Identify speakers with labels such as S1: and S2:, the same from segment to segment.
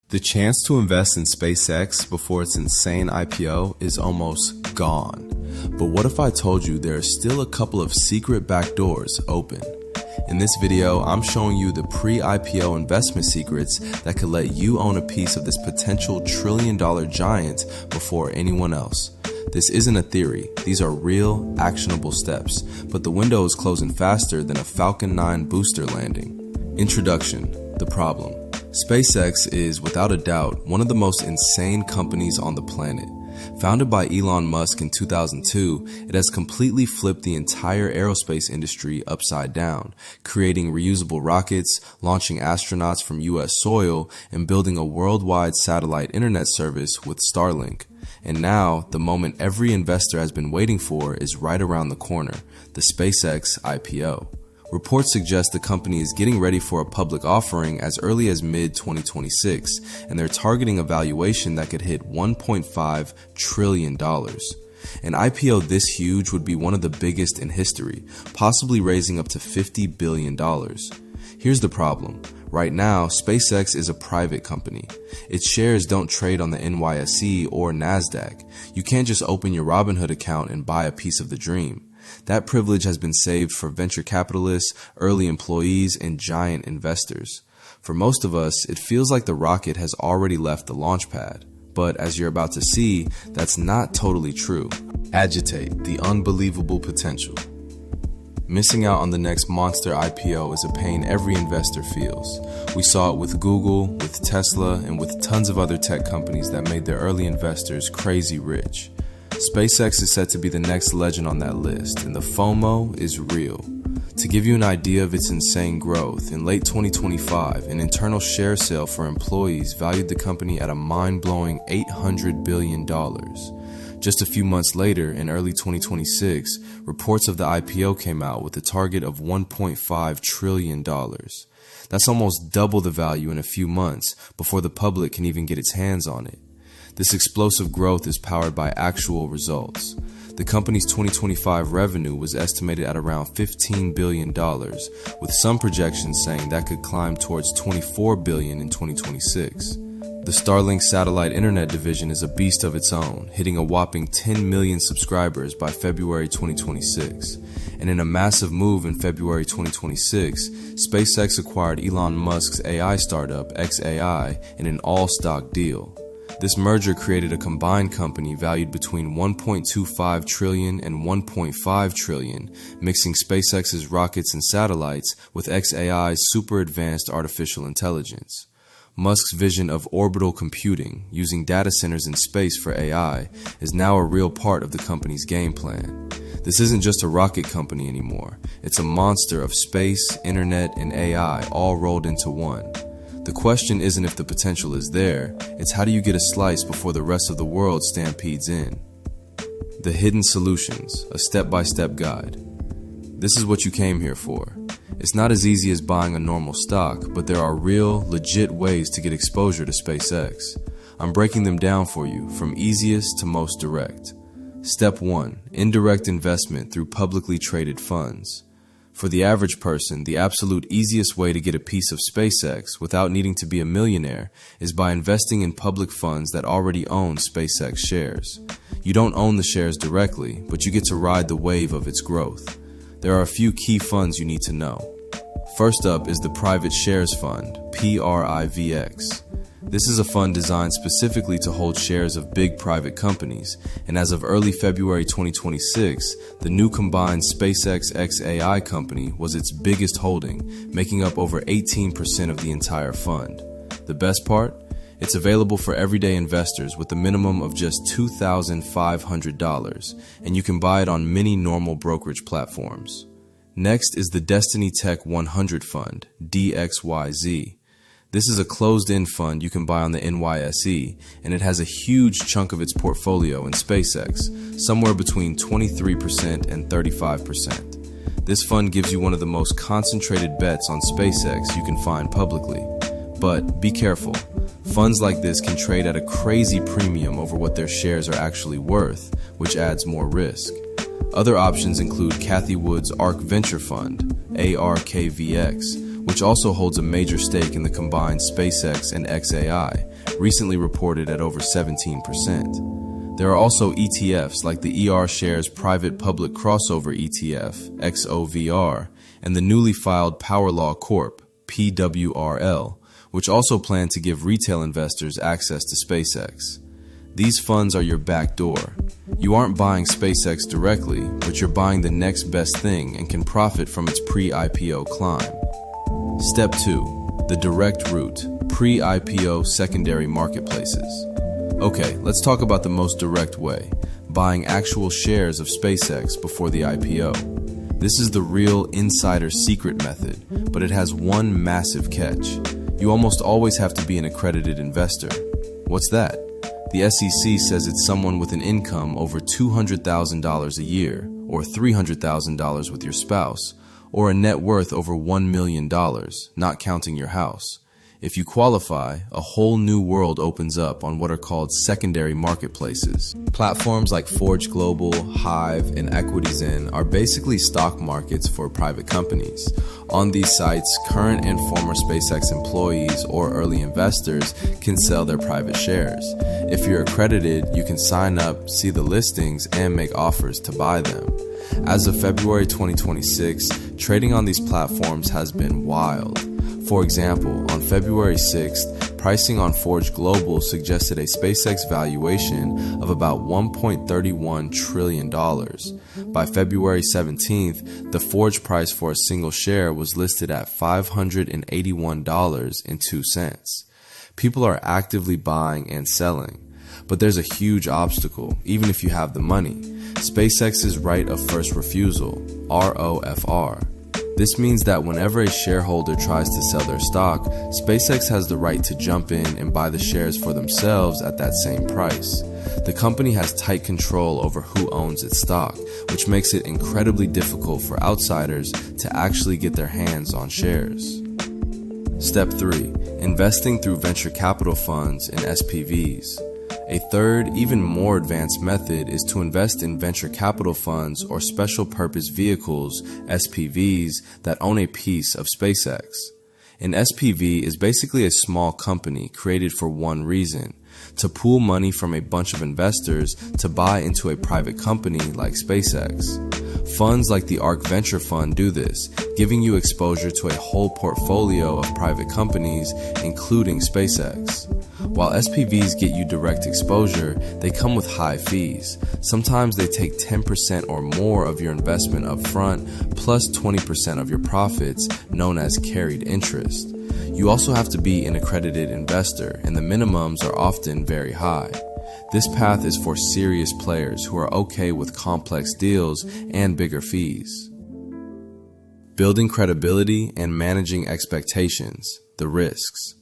S1: The chance to invest in SpaceX before its insane IPO is almost gone. But what if I told you there are still a couple of secret backdoors open? In this video, I'm showing you the pre-IPO investment secrets that could let you own a piece of this potential trillion-dollar giant before anyone else. This isn't a theory, these are real, actionable steps, but the window is closing faster than a Falcon 9 booster landing. Introduction: the problem. SpaceX is, without a doubt, one of the most insane companies on the planet. Founded by Elon Musk in 2002, it has completely flipped the entire aerospace industry upside down, creating reusable rockets, launching astronauts from US soil, and building a worldwide satellite internet service with Starlink. And now, the moment every investor has been waiting for is right around the corner, the SpaceX IPO. Reports suggest the company is getting ready for a public offering as early as mid-2026, and they're targeting a valuation that could hit $1.5 trillion. An IPO this huge would be one of the biggest in history, possibly raising up to $50 billion. Here's the problem. Right now, SpaceX is a private company. Its shares don't trade on the NYSE or NASDAQ. You can't just open your Robinhood account and buy a piece of the dream. That privilege has been saved for venture capitalists, early employees, and giant investors. For most of us, it feels like the rocket has already left the launch pad. But as you're about to see, that's not totally true. Agitate the unbelievable potential. Missing out on the next monster IPO is a pain every investor feels. We saw it with Google, with Tesla, and with tons of other tech companies that made their early investors crazy rich. SpaceX is set to be the next legend on that list, and the FOMO is real. To give you an idea of its insane growth, in late 2025, an internal share sale for employees valued the company at a mind-blowing $800 billion. Just a few months later, in early 2026, reports of the IPO came out with a target of $1.5 trillion. That's almost double the value in a few months before the public can even get its hands on it. This explosive growth is powered by actual results. The company's 2025 revenue was estimated at around $15 billion, with some projections saying that could climb towards $24 billion in 2026. The Starlink satellite internet division is a beast of its own, hitting a whopping 10 million subscribers by February 2026. And in a massive move in February 2026, SpaceX acquired Elon Musk's AI startup, xAI, in an all-stock deal. This merger created a combined company valued between $1.25 trillion and $1.5 trillion, mixing SpaceX's rockets and satellites with xAI's super advanced artificial intelligence. Musk's vision of orbital computing, using data centers in space for AI, is now a real part of the company's game plan. This isn't just a rocket company anymore. It's a monster of space, internet, and AI all rolled into one. The question isn't if the potential is there, it's how do you get a slice before the rest of the world stampedes in. The Hidden Solutions, a step-by-step guide. This is what you came here for. It's not as easy as buying a normal stock, but there are real, legit ways to get exposure to SpaceX. I'm breaking them down for you, from easiest to most direct. Step 1. Indirect investment through publicly traded funds. For the average person, the absolute easiest way to get a piece of SpaceX without needing to be a millionaire is by investing in public funds that already own SpaceX shares. You don't own the shares directly, but you get to ride the wave of its growth. There are a few key funds you need to know. First up is the Private Shares Fund, PRIVX. This is a fund designed specifically to hold shares of big private companies, and as of early February 2026, the new combined SpaceX xAI company was its biggest holding, making up over 18% of the entire fund. The best part? It's available for everyday investors with a minimum of just $2,500, and you can buy it on many normal brokerage platforms. Next is the Destiny Tech 100 Fund, DXYZ. This is a closed-end fund you can buy on the NYSE, and it has a huge chunk of its portfolio in SpaceX, somewhere between 23% and 35%. This fund gives you one of the most concentrated bets on SpaceX you can find publicly. But be careful. Funds like this can trade at a crazy premium over what their shares are actually worth, which adds more risk. Other options include Cathie Wood's ARK Venture Fund, ARKVX, which also holds a major stake in the combined SpaceX and xAI, recently reported at over 17%. There are also ETFs like the shares Private Public Crossover ETF, XOVR, and the newly filed Power Law Corp, PWRL, which also plan to give retail investors access to SpaceX. These funds are your back door. You aren't buying SpaceX directly, but you're buying the next best thing and can profit from its pre-IPO climb. Step 2. The direct route, pre-IPO secondary marketplaces. Okay, let's talk about the most direct way, buying actual shares of SpaceX before the IPO. This is the real insider secret method, but it has one massive catch. You almost always have to be an accredited investor. What's that? The SEC says it's someone with an income over $200,000 a year, or $300,000 with your spouse, or a net worth over $1 million, not counting your house. If you qualify, a whole new world opens up on what are called secondary marketplaces. Platforms like Forge Global, Hive, and EquityZen are basically stock markets for private companies. On these sites, current and former SpaceX employees or early investors can sell their private shares. If you're accredited, you can sign up, see the listings, and make offers to buy them. As of February 2026, trading on these platforms has been wild. For example, on February 6th, pricing on Forge Global suggested a SpaceX valuation of about $1.31 trillion. By February 17th, the Forge price for a single share was listed at $581.02. People are actively buying and selling, but there's a huge obstacle, even if you have the money. SpaceX's right of first refusal, ROFR. This means that whenever a shareholder tries to sell their stock, SpaceX has the right to jump in and buy the shares for themselves at that same price. The company has tight control over who owns its stock, which makes it incredibly difficult for outsiders to actually get their hands on shares. Step 3. Investing through venture capital funds and SPVs. A third, even more advanced method is to invest in venture capital funds or special purpose vehicles, SPVs, that own a piece of SpaceX. An SPV is basically a small company created for one reason: to pool money from a bunch of investors to buy into a private company like SpaceX. Funds like the ARK Venture Fund do this, giving you exposure to a whole portfolio of private companies, including SpaceX. While SPVs get you direct exposure, they come with high fees. Sometimes they take 10% or more of your investment up front, plus 20% of your profits, known as carried interest. You also have to be an accredited investor, and the minimums are often very high. This path is for serious players who are okay with complex deals and bigger fees. Building credibility and managing expectations, the risks.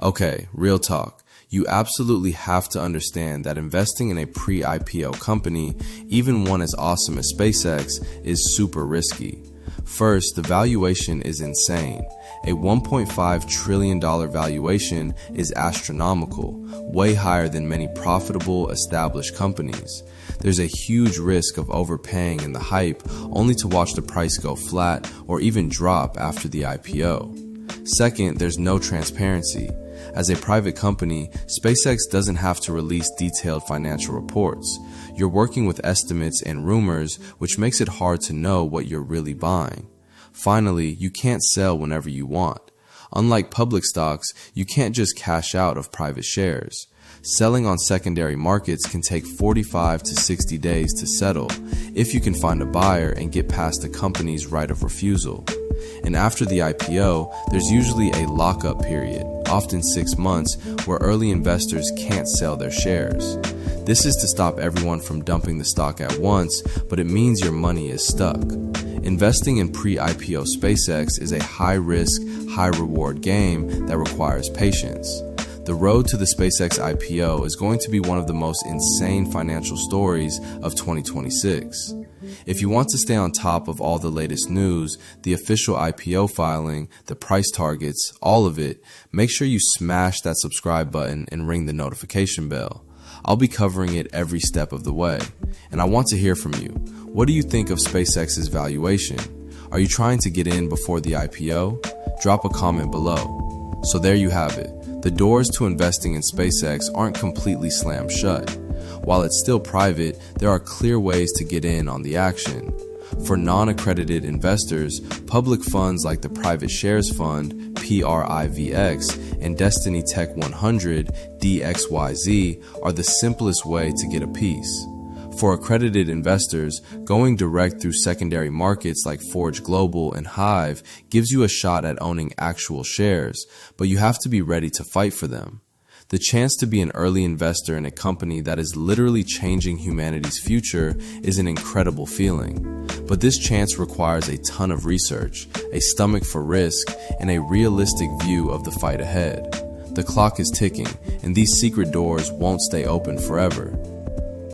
S1: Okay, real talk. You absolutely have to understand that investing in a pre-IPO company, even one as awesome as SpaceX, is super risky. First, the valuation is insane. A $1.5 trillion valuation is astronomical, way higher than many profitable, established companies. There's a huge risk of overpaying in the hype, only to watch the price go flat or even drop after the IPO. Second, there's no transparency. As a private company, SpaceX doesn't have to release detailed financial reports. You're working with estimates and rumors, which makes it hard to know what you're really buying. Finally, you can't sell whenever you want. Unlike public stocks, you can't just cash out of private shares. Selling on secondary markets can take 45 to 60 days to settle, if you can find a buyer and get past the company's right of refusal. And after the IPO, there's usually a lockup period, often 6 months, where early investors can't sell their shares. This is to stop everyone from dumping the stock at once, but it means your money is stuck. Investing in pre-IPO SpaceX is a high-risk, high-reward game that requires patience. The road to the SpaceX IPO is going to be one of the most insane financial stories of 2026. If you want to stay on top of all the latest news, the official IPO filing, the price targets, all of it, make sure you smash that subscribe button and ring the notification bell. I'll be covering it every step of the way. And I want to hear from you. What do you think of SpaceX's valuation? Are you trying to get in before the IPO? Drop a comment below. So there you have it. The doors to investing in SpaceX aren't completely slammed shut. While it's still private, there are clear ways to get in on the action. For non-accredited investors, public funds like the Private Shares Fund, PRIVX, and Destiny Tech 100, DXYZ, are the simplest way to get a piece. For accredited investors, going direct through secondary markets like Forge Global and Hive gives you a shot at owning actual shares, but you have to be ready to fight for them. The chance to be an early investor in a company that is literally changing humanity's future is an incredible feeling. But this chance requires a ton of research, a stomach for risk, and a realistic view of the fight ahead. The clock is ticking, and these secret doors won't stay open forever.